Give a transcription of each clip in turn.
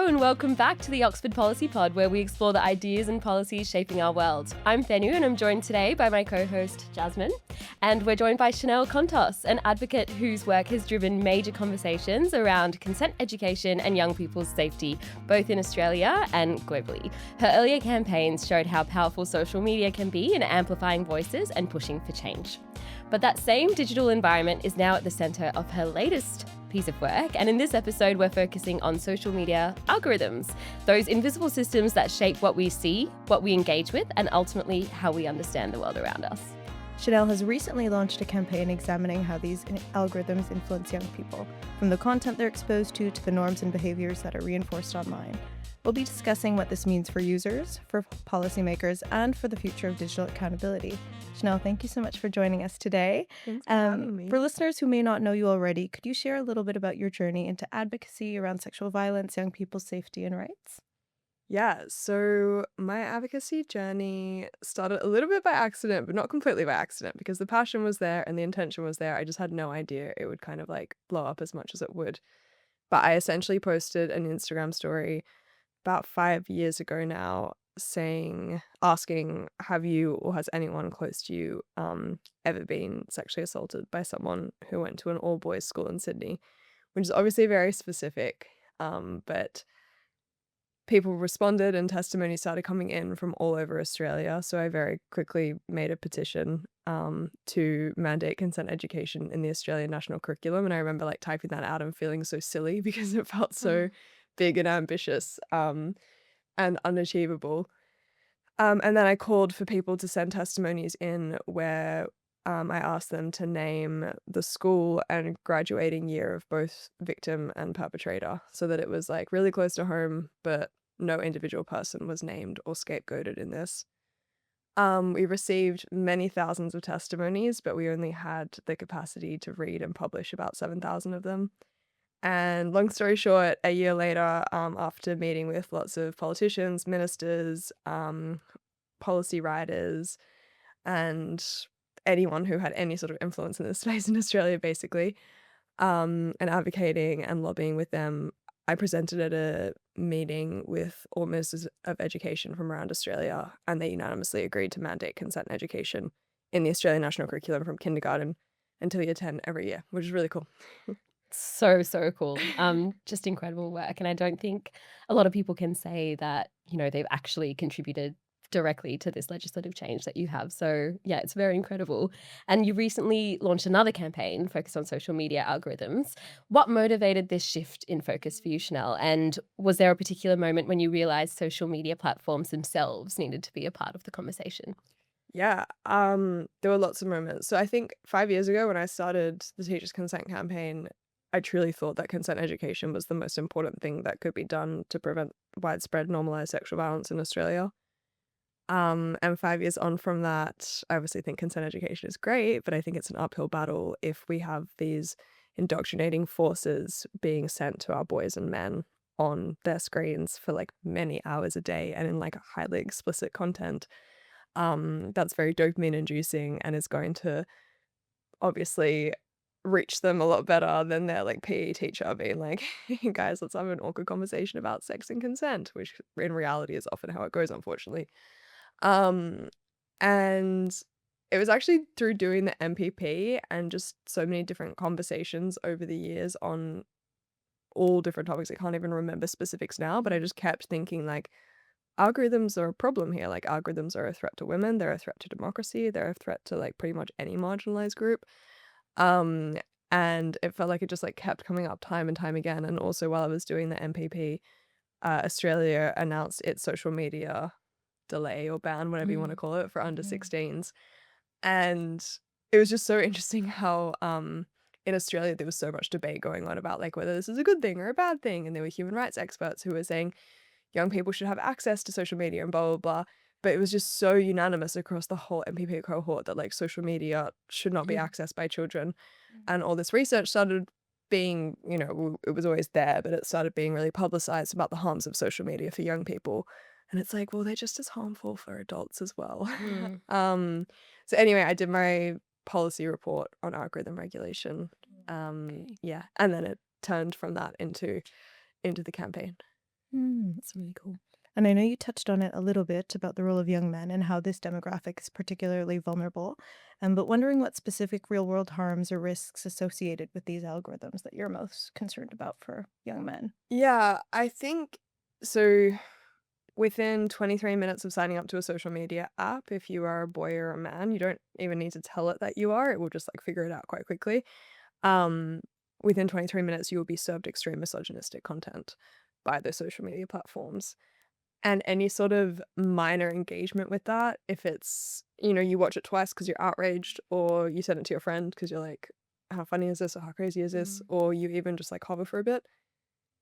Hello and welcome back to the Oxford Policy Pod, where we explore the ideas and policies shaping our world. I'm Fenu and I'm joined today by my co-host Jasmine. And we're joined by Chanel Contos, an advocate whose work has driven major conversations around consent education and young people's safety, both in Australia and globally. Her earlier campaigns showed how powerful social media can be in amplifying voices and pushing for change. But that same digital environment is now at the centre of her latest piece of work, and in this episode we're focusing on social media algorithms, those invisible systems that shape what we see, what we engage with, and ultimately how we understand the world around us. Chanel has recently launched a campaign examining how these algorithms influence young people, from the content they're exposed to the norms and behaviours that are reinforced online. We'll be discussing what this means for users, for policymakers, and for the future of digital accountability. Chanel, thank you so much for joining us today. Thanks for having me. For listeners who may not know you already, could you share a little bit about your journey into advocacy around sexual violence, young people's safety and rights? Yeah, so my advocacy journey started a little bit by accident, but not completely by accident, because the passion was there and the intention was there. I just had no idea it would kind of like blow up as much as it would. But I essentially posted an Instagram story about 5 years ago now asking, have you or has anyone close to you ever been sexually assaulted by someone who went to an all-boys school in Sydney, which is obviously very specific, but people responded and testimonies started coming in from all over Australia. So I very quickly made a petition to mandate consent education in the Australian national curriculum. And I remember like typing that out and feeling so silly because it felt so big and ambitious and unachievable. And then I called for people to send testimonies in where I asked them to name the school and graduating year of both victim and perpetrator, so that it was like really close to home, but no individual person was named or scapegoated in this. We received many thousands of testimonies, but we only had the capacity to read and publish about 7,000 of them. And long story short, a year later, after meeting with lots of politicians, ministers, policy writers, and anyone who had any sort of influence in this space in Australia, basically, and advocating and lobbying with them, I presented at a meeting with all ministers of education from around Australia, and they unanimously agreed to mandate consent education in the Australian national curriculum from kindergarten until year 10 every year, which is really cool. So cool. Just incredible work. And I don't think a lot of people can say that, they've actually contributed directly to this legislative change that you have. So yeah, it's very incredible. And you recently launched another campaign focused on social media algorithms. What motivated this shift in focus for you, Chanel? And was there a particular moment when you realized social media platforms themselves needed to be a part of the conversation? Yeah, there were lots of moments. So I think 5 years ago when I started the Teachers' Consent campaign, I truly thought that consent education was the most important thing that could be done to prevent widespread normalized sexual violence in Australia. And 5 years on from that, I obviously think consent education is great, but I think it's an uphill battle if we have these indoctrinating forces being sent to our boys and men on their screens for like many hours a day and in like highly explicit content. That's very dopamine inducing and is going to obviously reach them a lot better than their like PE teacher being like, hey guys, let's have an awkward conversation about sex and consent, which in reality is often how it goes, unfortunately. Um, and it was actually through doing the MPP and just so many different conversations over the years on all different topics. I can't even remember specifics now, but I just kept thinking like, algorithms are a problem here. Like algorithms are a threat to women, they're a threat to democracy, they're a threat to like pretty much any marginalized group. Um, and it felt like it just like kept coming up time and time again. And also while I was doing the MPP, Australia announced its social media delay or ban, whatever you want to call it, for under 16s. And it was just so interesting how in Australia there was so much debate going on about like whether this is a good thing or a bad thing. And there were human rights experts who were saying young people should have access to social media and blah, blah, blah. But it was just so unanimous across the whole MPP cohort that like social media should not be accessed by children. And all this research started being, it was always there, but it started being really publicized about the harms of social media for young people. And it's like, well, they're just as harmful for adults as well. So anyway, I did my policy report on algorithm regulation. Yeah. And then it turned from that into the campaign. That's really cool. And I know you touched on it a little bit about the role of young men and how this demographic is particularly vulnerable, but wondering what specific real world harms or risks associated with these algorithms that you're most concerned about for young men. Yeah, I think so. Within 23 minutes of signing up to a social media app, if you are a boy or a man, you don't even need to tell it that you are. It will just like figure it out quite quickly. Um, Within 23 minutes, you will be served extreme misogynistic content by the social media platforms. And any sort of minor engagement with that, if it's, you watch it twice because you're outraged, or you send it to your friend because you're like, how funny is this, or how crazy is this, or you even just like hover for a bit,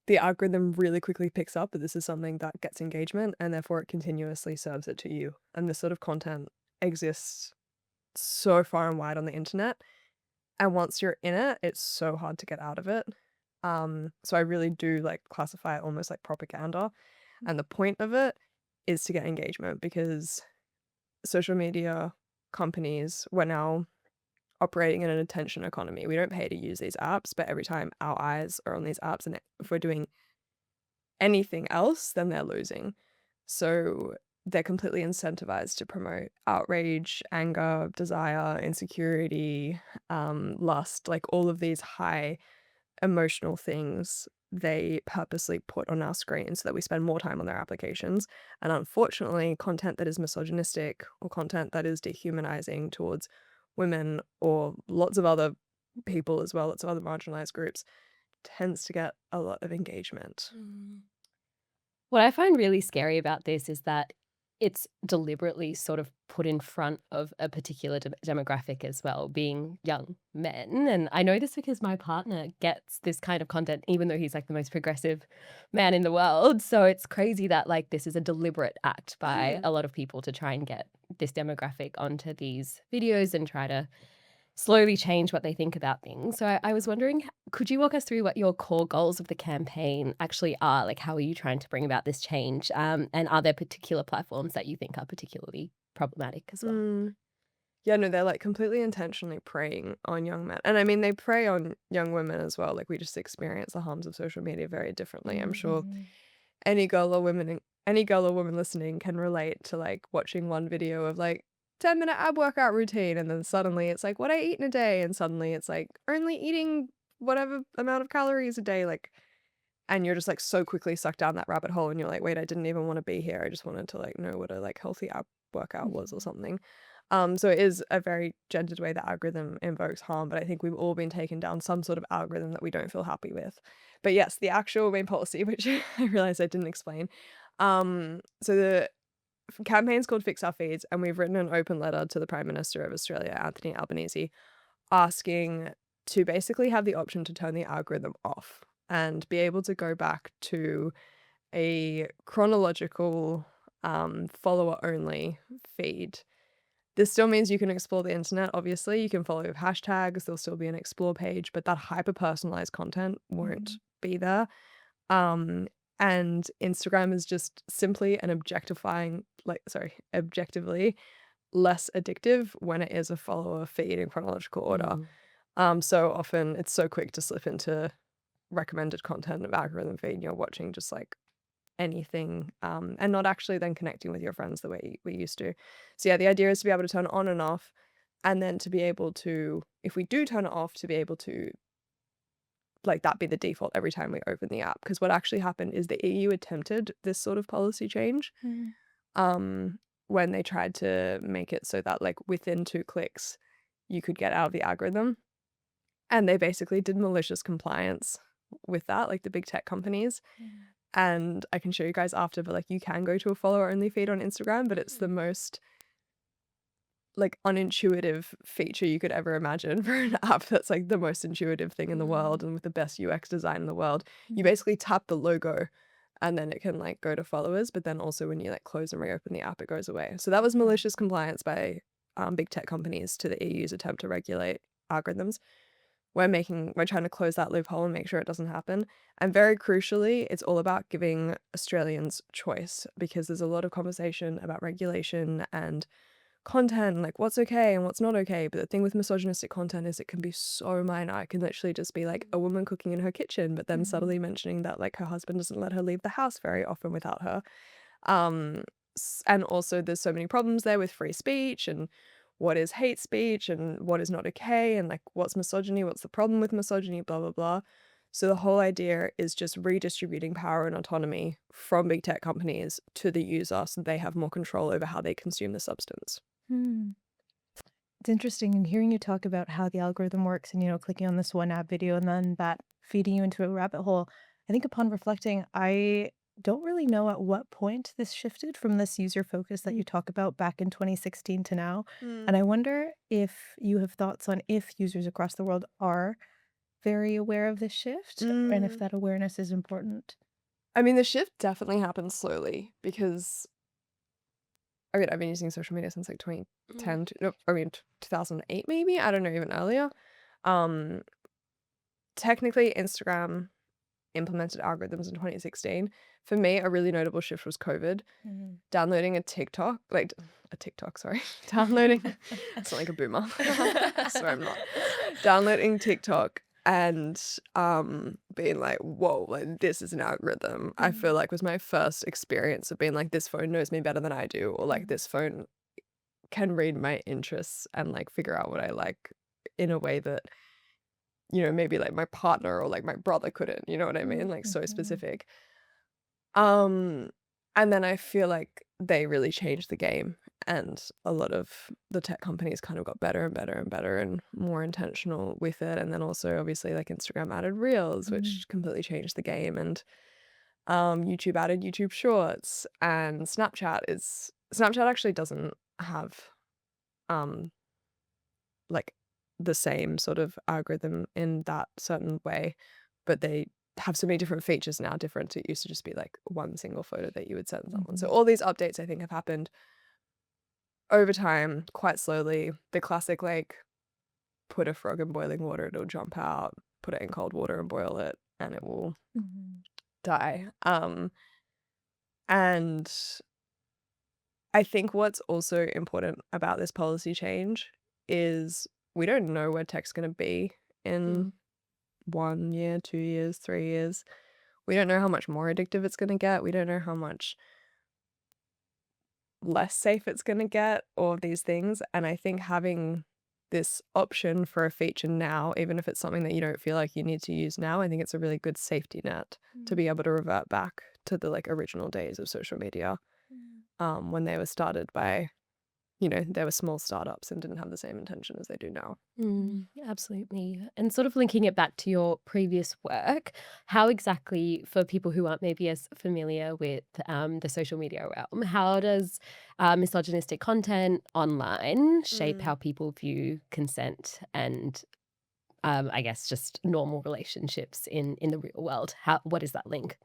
the algorithm really quickly picks up that this is something that gets engagement, and therefore it continuously serves it to you. And this sort of content exists so far and wide on the internet. And once you're in it, it's so hard to get out of it. So I really do like classify it almost like propaganda. And the point of it is to get engagement, because social media companies, we're now operating in an attention economy. We don't pay to use these apps, but every time our eyes are on these apps, and if we're doing anything else, then they're losing. So they're completely incentivized to promote outrage, anger, desire, insecurity, lust, like all of these high emotional things they purposely put on our screen so that we spend more time on their applications. And unfortunately, content that is misogynistic or content that is dehumanizing towards women or lots of other people as well, lots of other marginalized groups, tends to get a lot of engagement. What I find really scary about this is that it's deliberately sort of put in front of a particular demographic as well, being young men. And I know this because my partner gets this kind of content, even though he's like the most progressive man in the world. So it's crazy that like this is a deliberate act by a lot of people to try and get this demographic onto these videos and try to slowly change what they think about things. So I was wondering, could you walk us through what your core goals of the campaign actually are? Like, how are you trying to bring about this change? And are there particular platforms that you think are particularly problematic as well? Yeah, no, they're like completely intentionally preying on young men. And I mean, they prey on young women as well. Like, we just experience the harms of social media very differently. I'm sure any girl or woman listening can relate to like watching one video of like 10-minute ab workout routine, and then suddenly it's like what I eat in a day, and suddenly it's like only eating whatever amount of calories a day, like, and you're just like so quickly sucked down that rabbit hole, and you're like, wait, I didn't even want to be here. I just wanted to like know what a like healthy ab workout was or something. So it is a very gendered way that algorithm invokes harm, but I think we've all been taken down some sort of algorithm that we don't feel happy with. But yes, the actual main policy, which I realized I didn't explain. So the campaign's called Fix Our Feeds, and we've written an open letter to the Prime Minister of Australia, Anthony Albanese, asking to basically have the option to turn the algorithm off and be able to go back to a chronological, follower-only feed. This still means you can explore the internet, obviously. You can follow with hashtags, there'll still be an explore page, but that hyper-personalized content won't be there. And Instagram is just simply an objectively less addictive when it is a follower feed in chronological order. So often it's so quick to slip into recommended content of algorithm feed, and you're watching just like anything, and not actually then connecting with your friends the way we used to. So yeah, the idea is to be able to turn it on and off, and then to be able to, if we do turn it off, to be able to like that be the default every time we open the app. Because what actually happened is the EU attempted this sort of policy change when they tried to make it so that like within 2 clicks you could get out of the algorithm, and they basically did malicious compliance with that, like the big tech companies. And I can show you guys after, but like you can go to a follower only feed on Instagram, but it's the most like unintuitive feature you could ever imagine for an app that's like the most intuitive thing in the world and with the best UX design in the world. You basically tap the logo and then it can like go to followers, but then also when you like close and reopen the app, it goes away. So that was malicious compliance by big tech companies to the EU's attempt to regulate algorithms. We're trying to close that loophole and make sure it doesn't happen. And very crucially, it's all about giving Australians choice, because there's a lot of conversation about regulation and content and like what's okay and what's not okay. But the thing with misogynistic content is it can be so minor. It can literally just be like a woman cooking in her kitchen, but then subtly mentioning that like her husband doesn't let her leave the house very often without her. And also there's so many problems there with free speech and what is hate speech and what is not okay and like what's misogyny, what's the problem with misogyny, blah, blah, blah. So the whole idea is just redistributing power and autonomy from big tech companies to the user so they have more control over how they consume the substance. It's interesting in hearing you talk about how the algorithm works and, clicking on this one ad video and then that feeding you into a rabbit hole. I think upon reflecting, I don't really know at what point this shifted from this user focus that you talk about back in 2016 to now. And I wonder if you have thoughts on if users across the world are very aware of this shift and if that awareness is important. I mean, the shift definitely happened slowly because I've been using social media since like 2010, 2008 maybe. I don't know, even earlier. Technically, Instagram implemented algorithms in 2016. For me, a really notable shift was COVID. Downloading downloading, I sound like a boomer. So I'm not. Downloading TikTok and being like, whoa, like this is an algorithm. I feel like was my first experience of being like, this phone knows me better than I do, or like this phone can read my interests and like figure out what I like in a way that, maybe like my partner or like my brother couldn't, you know what I mean? Like so specific. And then I feel like they really changed the game and a lot of the tech companies kind of got better and better and better and more intentional with it. And then also obviously like Instagram added Reels, which completely changed the game, and YouTube added YouTube Shorts, and Snapchat actually doesn't have like the same sort of algorithm in that certain way, but they have so many different features now, different. It used to just be like one single photo that you would send someone. So all these updates I think have happened over time, quite slowly. The classic like put a frog in boiling water, it'll jump out, put it in cold water and boil it and it will die. And I think what's also important about this policy change is we don't know where tech's going to be in 1 year, 2 years, 3 years. We don't know how much more addictive it's going to get. We don't know how much less safe it's going to get, all of these things. And I think having this option for a feature now, even if it's something that you don't feel like you need to use now, I think it's a really good safety net to be able to revert back to the like original days of social media, when they were started by, they were small startups and didn't have the same intention as they do now. Absolutely. And sort of linking it back to your previous work, how exactly, for people who aren't maybe as familiar with the social media realm, how does misogynistic content online shape how people view consent and I guess just normal relationships in the real world? What is that link?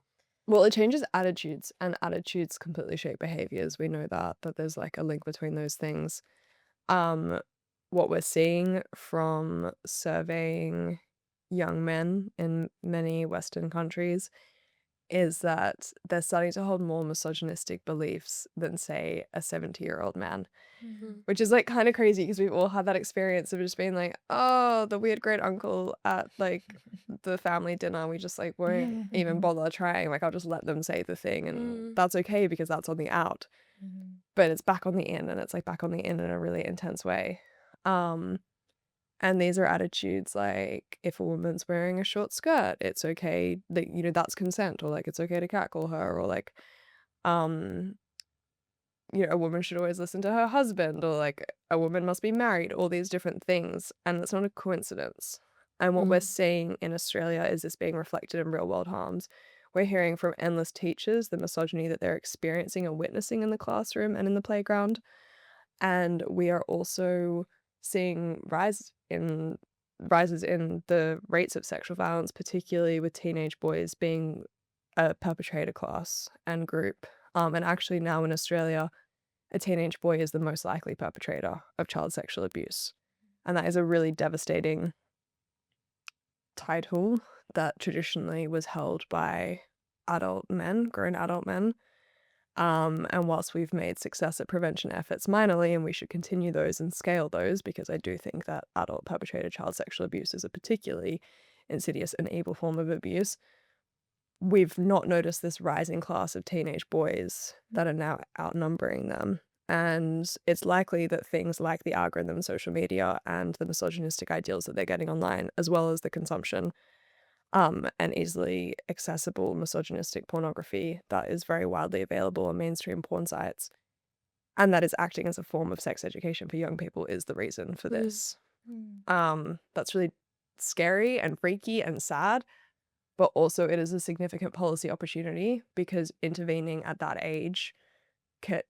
Well, it changes attitudes, and attitudes completely shape behaviors. We know that there's like a link between those things. What we're seeing from surveying young men in many Western countries is that they're starting to hold more misogynistic beliefs than, say, a 70-year-old man, which is like kind of crazy because we've all had that experience of just being like, oh, the weird great uncle at like the family dinner. We just like won't even bother trying. Like I'll just let them say the thing, and that's okay because that's on the out. But it's back on the in, and it's like back on the in a really intense way. And these are attitudes like if a woman's wearing a short skirt, it's okay that, that's consent, or like it's okay to catcall her, or like, a woman should always listen to her husband, or like a woman must be married, all these different things. And it's not a coincidence. And what we're seeing in Australia is this being reflected in real world harms. We're hearing from endless teachers the misogyny that they're experiencing and witnessing in the classroom and in the playground. And we are also seeing rises in the rates of sexual violence, particularly with teenage boys being a perpetrator class and group. And actually now in Australia, a teenage boy is the most likely perpetrator of child sexual abuse. And that is a really devastating title that traditionally was held by grown adult men. And whilst we've made success at prevention efforts minorly, and we should continue those and scale those, because I do think that adult perpetrated child sexual abuse is a particularly insidious and evil form of abuse, we've not noticed this rising class of teenage boys that are now outnumbering them. And it's likely that things like the algorithm, social media, and the misogynistic ideals that they're getting online, as well as the consumption and easily accessible misogynistic pornography that is very widely available on mainstream porn sites, and that is acting as a form of sex education for young people, is the reason for this. That's really scary and freaky and sad, but also it is a significant policy opportunity, because intervening at that age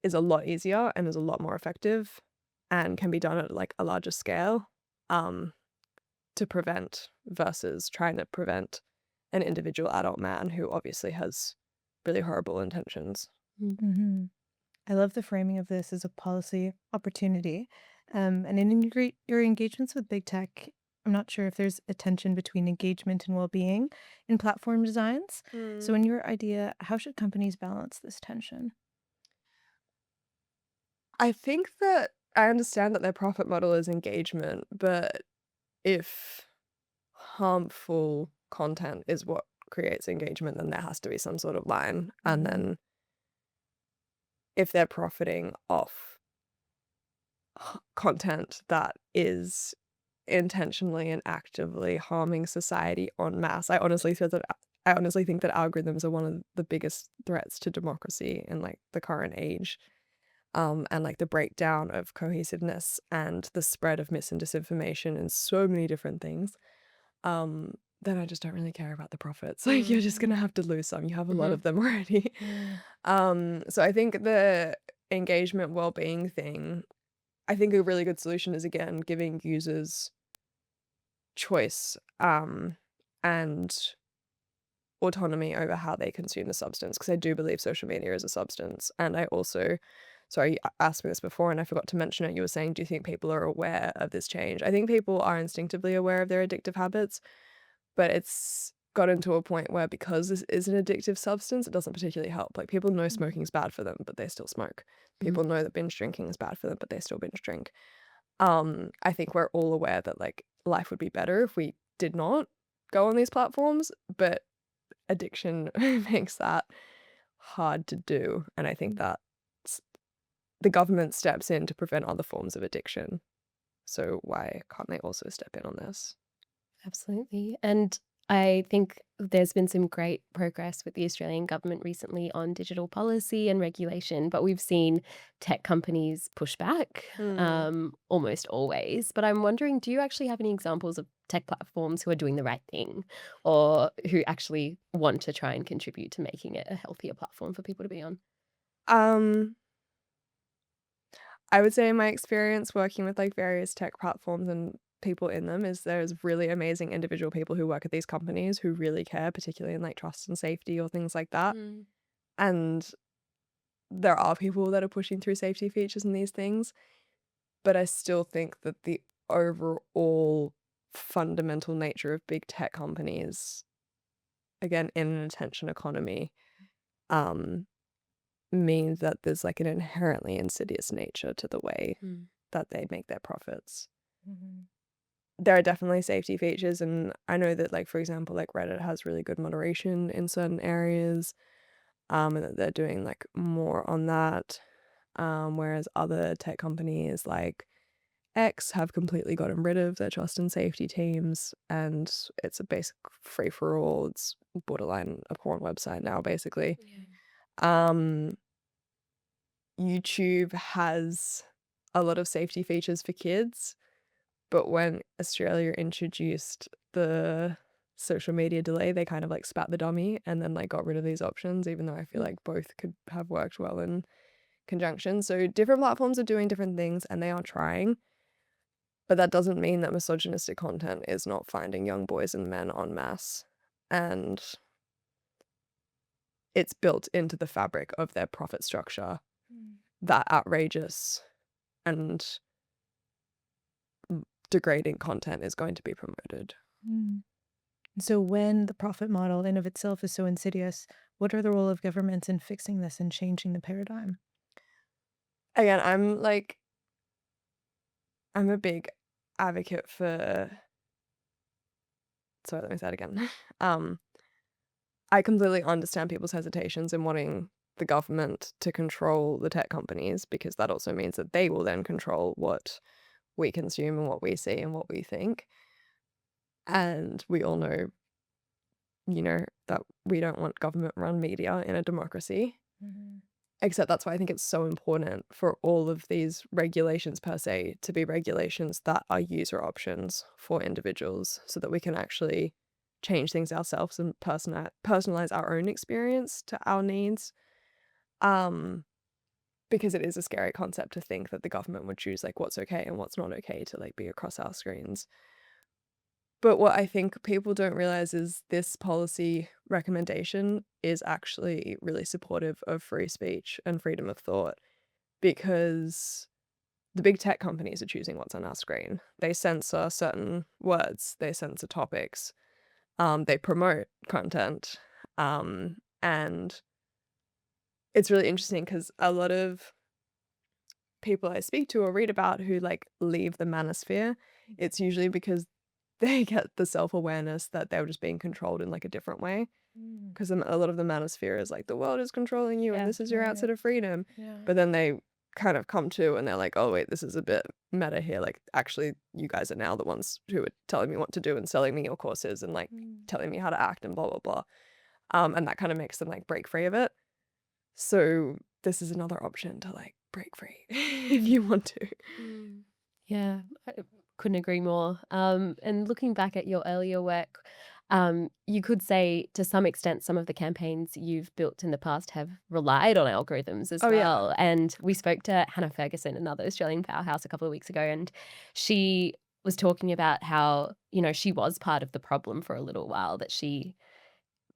is a lot easier and is a lot more effective and can be done at like a larger scale to prevent, versus trying to prevent an individual adult man who obviously has really horrible intentions. I love the framing of this as a policy opportunity. And in your engagements with big tech, I'm not sure if there's a tension between engagement and well-being in platform designs. So in your idea, how should companies balance this tension? I think that I understand that their profit model is engagement, but if harmful content is what creates engagement, then there has to be some sort of line. And then if they're profiting off content that is intentionally and actively harming society en masse, I honestly think that algorithms are one of the biggest threats to democracy in like the current age. And like the breakdown of cohesiveness and the spread of mis and disinformation and so many different things, then I just don't really care about the profits. Like, you're just gonna have to lose some. You have a lot of them already. So I think the engagement well-being thing, I think a really good solution is, again, giving users choice and autonomy over how they consume the substance, because I do believe social media is a substance. And I also, sorry, you asked me this before and I forgot to mention it. You were saying, do you think people are aware of this change? I think people are instinctively aware of their addictive habits, but it's gotten to a point where, because this is an addictive substance, it doesn't particularly help. Like, people know smoking is bad for them, but they still smoke. People know that binge drinking is bad for them, but they still binge drink. I think we're all aware that like life would be better if we did not go on these platforms, but addiction makes that hard to do. And I think that the government steps in to prevent other forms of addiction. So why can't they also step in on this? Absolutely. And I think there's been some great progress with the Australian government recently on digital policy and regulation, but we've seen tech companies push back almost always. But I'm wondering, do you actually have any examples of tech platforms who are doing the right thing, or who actually want to try and contribute to making it a healthier platform for people to be on? I would say in my experience working with like various tech platforms and people in them, is there's really amazing individual people who work at these companies who really care, particularly in like trust and safety or things like that. And there are people that are pushing through safety features in these things, but I still think that the overall fundamental nature of big tech companies, again, in an attention economy, means that there's like an inherently insidious nature to the way that they make their profits. There are definitely safety features, and I know that, like, for example, like Reddit has really good moderation in certain areas, and that they're doing like more on that, whereas other tech companies like X have completely gotten rid of their trust and safety teams, and it's a basic free-for-all. It's borderline a porn website now, basically. YouTube has a lot of safety features for kids, but when Australia introduced the social media delay, they kind of like spat the dummy and then like got rid of these options, even though I feel like both could have worked well in conjunction. So different platforms are doing different things and they are trying, but that doesn't mean that misogynistic content is not finding young boys and men en masse. And it's built into the fabric of their profit structure that outrageous and degrading content is going to be promoted. So when the profit model in of itself is so insidious, what are the role of governments in fixing this and changing the paradigm? Again, I'm a big advocate for, sorry, let me say that again. Um, I completely understand people's hesitations in wanting the government to control the tech companies, because that also means that they will then control what we consume and what we see and what we think. And we all know, that we don't want government-run media in a democracy. Mhm. Except that's why I think it's so important for all of these regulations per se to be regulations that are user options for individuals, so that we can actually change things ourselves and personalize our own experience to our needs. Um, because it is a scary concept to think that the government would choose like what's okay and what's not okay to like be across our screens. But what I think people don't realize is this policy recommendation is actually really supportive of free speech and freedom of thought, because the big tech companies are choosing what's on our screen. They censor certain words, they censor topics, they promote content. And it's really interesting because a lot of people I speak to or read about who like leave the manosphere, it's usually because they get the self-awareness that they were just being controlled in like a different way. Mm. Because a lot of the manosphere is like the world is controlling you Yeah. and this is your Yeah, outset of freedom. yeah. But then they kind of come to and they're like, oh wait, this is a bit meta here. Like actually you guys are now the ones who are telling me what to do and selling me your courses and like telling me how to act and blah blah blah. And that kind of makes them like break free of it. So this is another option to like break free if you want to. Yeah, I couldn't agree more. And looking back at your earlier work, you could say to some extent some of the campaigns you've built in the past have relied on algorithms as Oh yeah. well. And we spoke to Hannah Ferguson, another Australian powerhouse, a couple of weeks ago, and she was talking about how, she was part of the problem for a little while, that she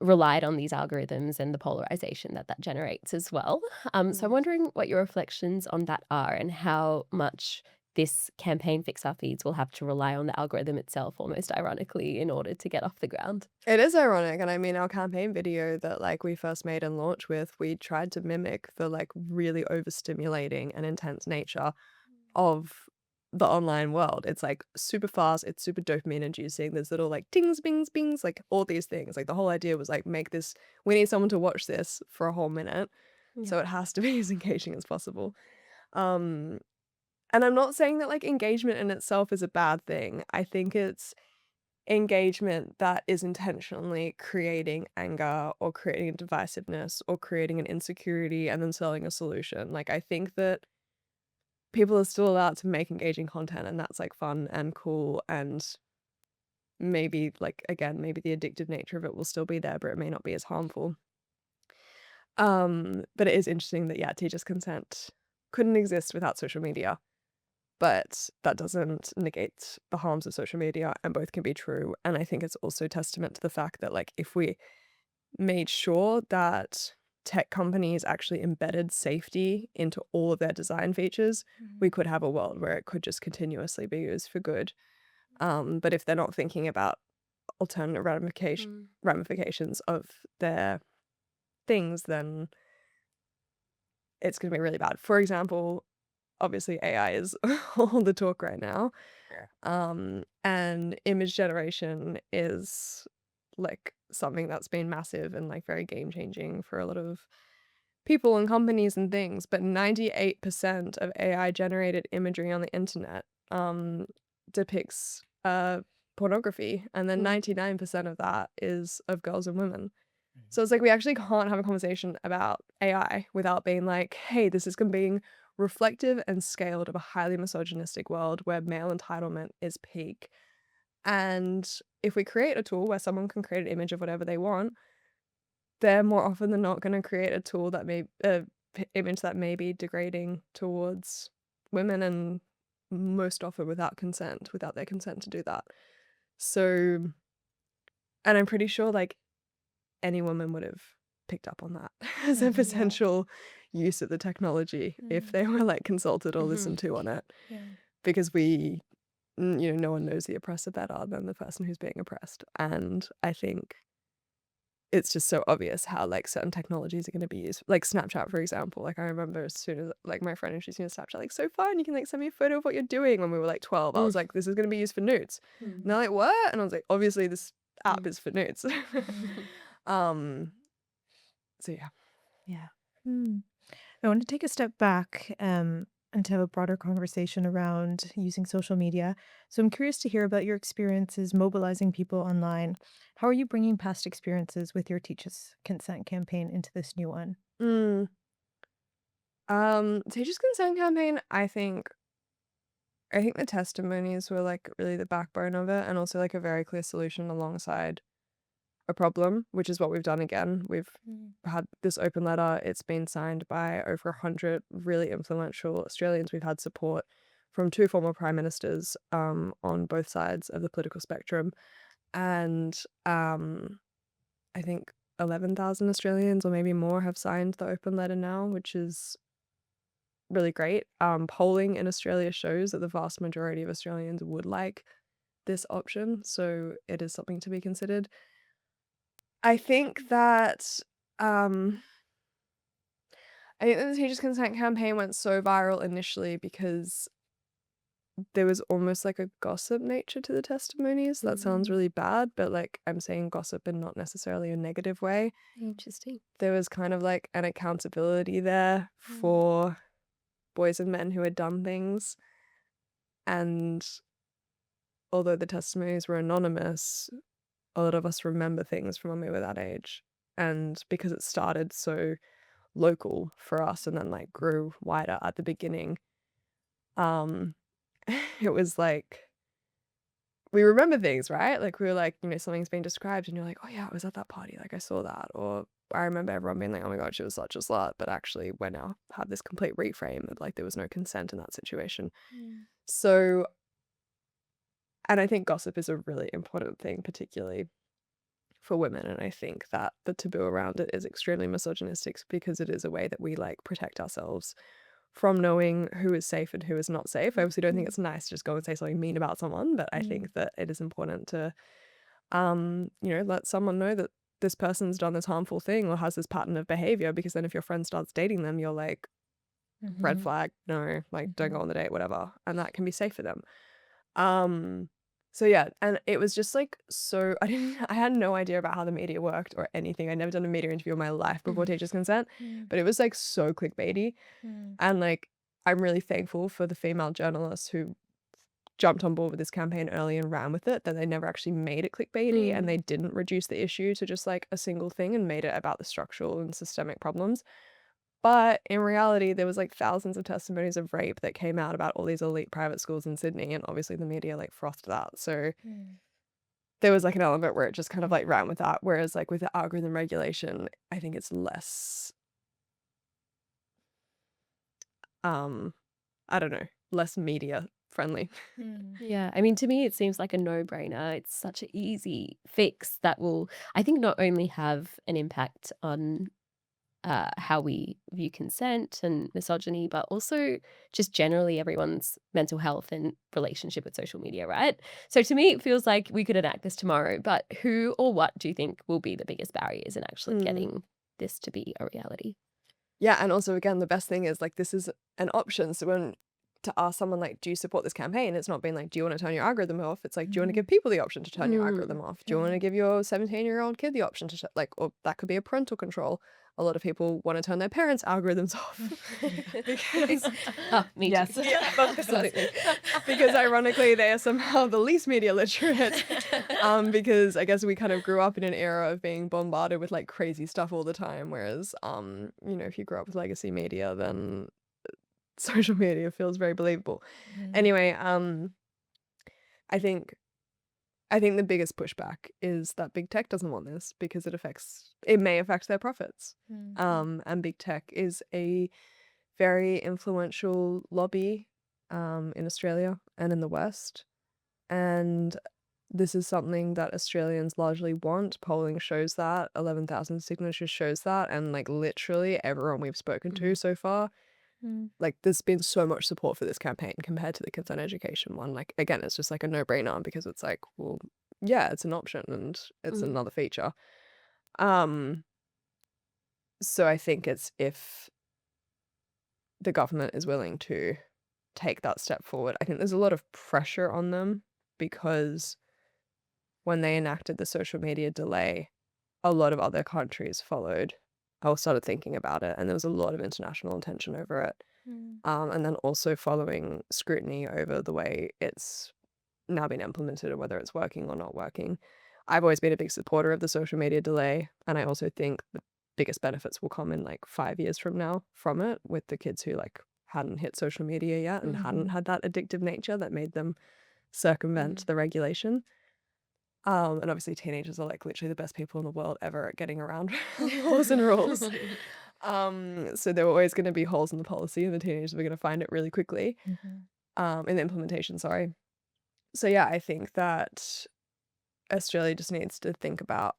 relied on these algorithms and the polarization that generates as well. So I'm wondering what your reflections on that are and how much this campaign Fix Our Feeds will have to rely on the algorithm itself, almost ironically, in order to get off the ground. It is ironic, and I mean our campaign video that like we first made and launched with, we tried to mimic the like really overstimulating and intense nature of the online world. It's like super fast, it's super dopamine inducing. There's little like dings, bings, bings, like all these things. Like the whole idea was like make this, we need someone to watch this for a whole minute. So it has to be as engaging as possible. And I'm not saying that like engagement in itself is a bad thing. I think it's engagement that is intentionally creating anger or creating a divisiveness or creating an insecurity and then selling a solution. Like I think that people are still allowed to make engaging content, and that's like fun and cool, and maybe like again maybe the addictive nature of it will still be there, but it may not be as harmful. But it is interesting that yeah, teachers' consent couldn't exist without social media, but that doesn't negate the harms of social media, and both can be true. And I think it's also testament to the fact that like if we made sure that tech companies actually embedded safety into all of their design features, we could have a world where it could just continuously be used for good. But if they're not thinking about alternate ramifications of their things, then it's going to be really bad. For example, obviously AI is all the talk right now. And image generation is like something that's been massive and like very game changing for a lot of people and companies and things. But 98% of AI generated imagery on the internet depicts pornography, and then 99% of that is of girls and women. So it's like we actually can't have a conversation about AI without being like, hey, this is being reflective and scaled of a highly misogynistic world where male entitlement is peak. And if we create a tool where someone can create an image of whatever they want, they're more often than not going to create a tool that image that may be degrading towards women, and most often without their consent to do that. So, and I'm pretty sure like any woman would have picked up on that as a potential use of the technology if they were like consulted or listened to on it. Because we no one knows the oppressor better than the person who's being oppressed. And I think it's just so obvious how like certain technologies are going to be used, like Snapchat, for example. Like I remember as soon as like my friend introduced me to Snapchat, like, so fun, you can like send me a photo of what you're doing, when we were like 12. I was like, this is going to be used for nudes. And they're like, what? And I was like, obviously this app is for nudes. So yeah. Yeah. I want to take a step back and to have a broader conversation around using social media. So I'm curious to hear about your experiences mobilizing people online. How are you bringing past experiences with your Teachers Consent campaign into this new one? Teachers Consent campaign, I think the testimonies were like really the backbone of it, and also like a very clear solution alongside a problem, which is what we've done again. We've had this open letter. It's been signed by over 100 really influential Australians. We've had support from 2 former prime ministers on both sides of the political spectrum. And I think 11,000 Australians or maybe more have signed the open letter now, which is really great. Polling in Australia shows that the vast majority of Australians would like this option, so it is something to be considered. I think that the Teachers Consent campaign went so viral initially because there was almost like a gossip nature to the testimonies. That sounds really bad, but like I'm saying gossip in not necessarily a negative way. Interesting. There was kind of like an accountability there for boys and men who had done things. And although the testimonies were anonymous, a lot of us remember things from when we were that age. And because it started so local for us and then like grew wider at the beginning, it was like we remember things, right? Like we were like, something's being described and you're like, oh yeah, I was at that party, like I saw that. Or I remember everyone being like, oh my god, she was such a slut, but actually we now have this complete reframe that like there was no consent in that situation. So, and I think gossip is a really important thing, particularly for women, and I think that the taboo around it is extremely misogynistic because it is a way that we like protect ourselves from knowing who is safe and who is not safe. I obviously don't think it's nice to just go and say something mean about someone, but I think that it is important to let someone know that this person's done this harmful thing or has this pattern of behavior, because then if your friend starts dating them, you're like, red flag, no, like don't go on the date, whatever, and that can be safe for them. So yeah, and it was just like so I had no idea about how the media worked or anything. I'd never done a media interview in my life before Teachers Consent, but it was like so clickbaity. And like I'm really thankful for the female journalists who jumped on board with this campaign early and ran with it, that they never actually made it clickbaity and they didn't reduce the issue to just like a single thing and made it about the structural and systemic problems. But in reality, there was like thousands of testimonies of rape that came out about all these elite private schools in Sydney, and obviously the media like frothed that. So there was like an element where it just kind of like ran with that. Whereas like with the algorithm regulation, I think it's less, I don't know, less media friendly. Yeah, I mean, to me, it seems like a no-brainer. It's such an easy fix that will, I think, not only have an impact on how we view consent and misogyny, but also just generally everyone's mental health and relationship with social media, right? So to me, it feels like we could enact this tomorrow, but who or what do you think will be the biggest barriers in actually getting this to be a reality? Yeah, and also again, the best thing is like this is an option. So when to ask someone like, do you support this campaign? It's not being like, do you want to turn your algorithm off? It's like, do you want to give people the option to turn your algorithm off? Do you want to give your 17-year-old kid the option to like, or that could be a parental control. A lot of people want to turn their parents' algorithms off. Because, Me Yes. too. yeah, absolutely. Because ironically, they are somehow the least media literate. Because I guess we kind of grew up in an era of being bombarded with like crazy stuff all the time. Whereas, if you grew up with legacy media, then social media feels very believable. Anyway, I think the biggest pushback is that big tech doesn't want this because it may affect their profits. And big tech is a very influential lobby in Australia and in the West. And this is something that Australians largely want. Polling shows that. 11,000 signatures shows that. And like literally everyone we've spoken to so far Like, there's been so much support for this campaign compared to the consent education one. Like, again, it's just like a no-brainer because it's like, well, yeah, it's an option and it's Mm. another feature. Um, so I think it's if the government is willing to take that step forward. I think there's a lot of pressure on them because when they enacted the social media delay, a lot of other countries followed or started thinking about it, and there was a lot of international attention over it. And then also following scrutiny over the way it's now been implemented and whether it's working or not working. I've always been a big supporter of the social media delay, and I also think the biggest benefits will come in like 5 years from now from it, with the kids who like hadn't hit social media yet and hadn't had that addictive nature that made them circumvent the regulation. And obviously teenagers are like literally the best people in the world ever at getting around laws and rules. So there were always going to be holes in the policy, and the teenagers were going to find it really quickly. In the implementation, sorry. So yeah, I think that Australia just needs to think about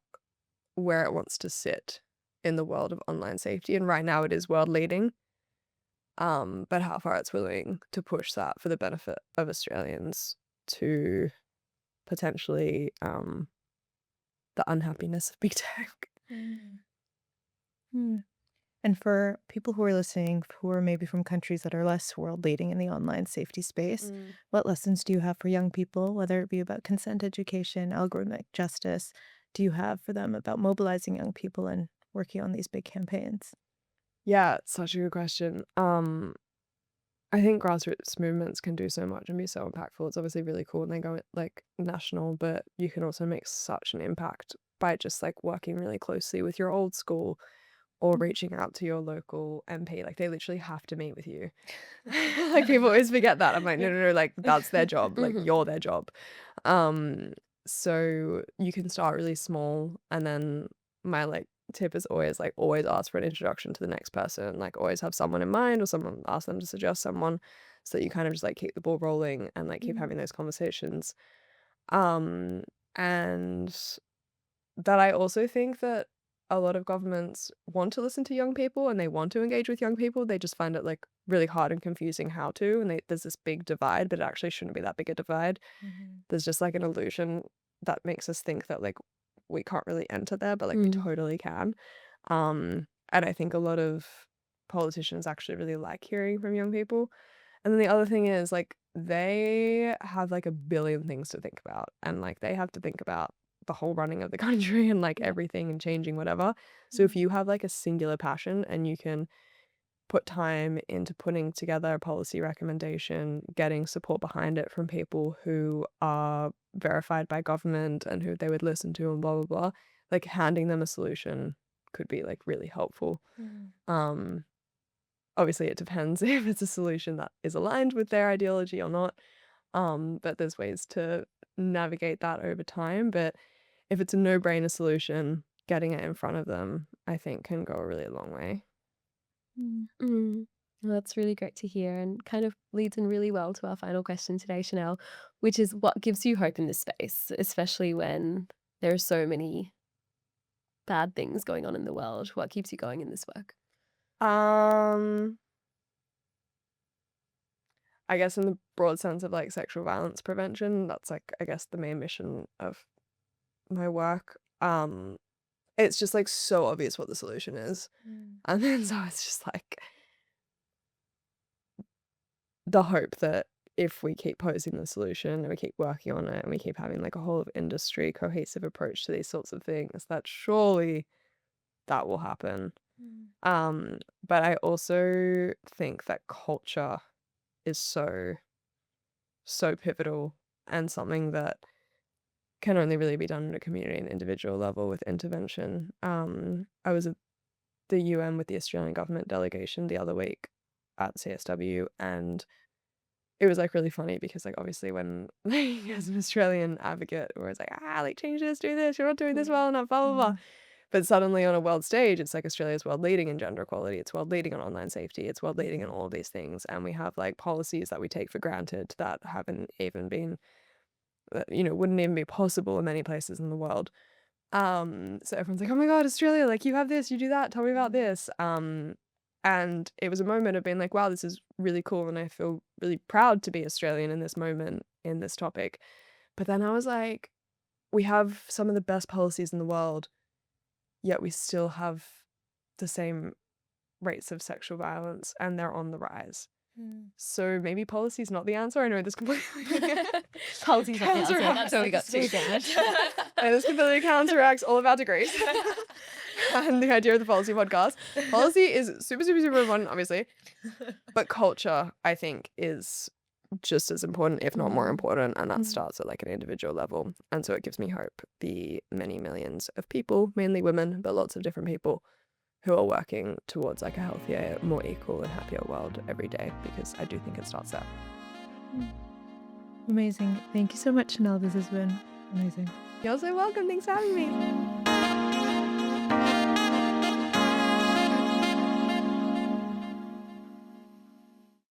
where it wants to sit in the world of online safety. And right now it is world leading. But how far it's willing to push that for the benefit of Australians to potentially the unhappiness of big tech. And for people who are listening who are maybe from countries that are less world leading in the online safety space, what lessons do you have for young people, whether it be about consent education, algorithmic justice, do you have for them about mobilizing young people and working on these big campaigns? Yeah, such a good question. I think grassroots movements can do so much and be so impactful. It's obviously really cool when they go like national, but you can also make such an impact by just like working really closely with your old school or reaching out to your local MP. Like, they literally have to meet with you. Like, people always forget that. I'm like, no, like, that's their job. Like, you're their job. So you can start really small, and then my like tip is always ask for an introduction to the next person. Like, always have someone in mind, or someone ask them to suggest someone, so that you kind of just like keep the ball rolling and like keep having those conversations. And that I also think that a lot of governments want to listen to young people and they want to engage with young people. They just find it like really hard and confusing how to. And there's this big divide, but it actually shouldn't be that big a divide. There's just like an illusion that makes us think that like we can't really enter there, but like we totally can. And I think a lot of politicians actually really like hearing from young people. And then the other thing is like they have like a billion things to think about, and like they have to think about the whole running of the country and like everything and changing whatever. So if you have like a singular passion and you can put time into putting together a policy recommendation, getting support behind it from people who are verified by government and who they would listen to and blah blah blah, like handing them a solution could be like really helpful. Obviously it depends if it's a solution that is aligned with their ideology or not. But there's ways to navigate that over time. But if it's a no-brainer solution, getting it in front of them, I think, can go a really long way. Well, that's really great to hear, and kind of leads in really well to our final question today, Chanel, which is what gives you hope in this space, especially when there are so many bad things going on in the world? What keeps you going in this work? I guess in the broad sense of like sexual violence prevention, that's like I guess the main mission of my work. It's just like so obvious what the solution is. And then so it's just like the hope that if we keep posing the solution and we keep working on it and we keep having like a whole of industry cohesive approach to these sorts of things, that surely that will happen. But I also think that culture is so pivotal and something that can only really be done at a community and individual level with intervention. I was at the UN with the Australian government delegation the other week at CSW, and it was like really funny because like obviously when like as an Australian advocate where it's like like change this, do this, you're not doing this well enough, blah blah blah. But suddenly on a world stage, it's like Australia's world leading in gender equality, it's world leading on online safety, it's world leading in all of these things, and we have like policies that we take for granted that haven't even been wouldn't even be possible in many places in the world. So everyone's like, oh my god, Australia, like you have this, you do that, tell me about this. And it was a moment of being like, wow, this is really cool. And I feel really proud to be Australian in this moment in this topic. But then I was like, we have some of the best policies in the world, yet we still have the same rates of sexual violence and they're on the rise. So maybe policy is not the answer. I know this completely Policy's not the answer. That's what we got to. And this completely counteracts all of our degrees and the idea of the policy podcast. Policy is super, super, super important, obviously. But culture, I think, is just as important, if not more important. And that starts at like an individual level. And so it gives me hope. The many millions of people, mainly women, but lots of different people, who are working towards like a healthier, more equal and happier world every day, because I do think it starts there. Amazing. Thank you so much, Chanel. This has been amazing. You're so welcome. Thanks for having me.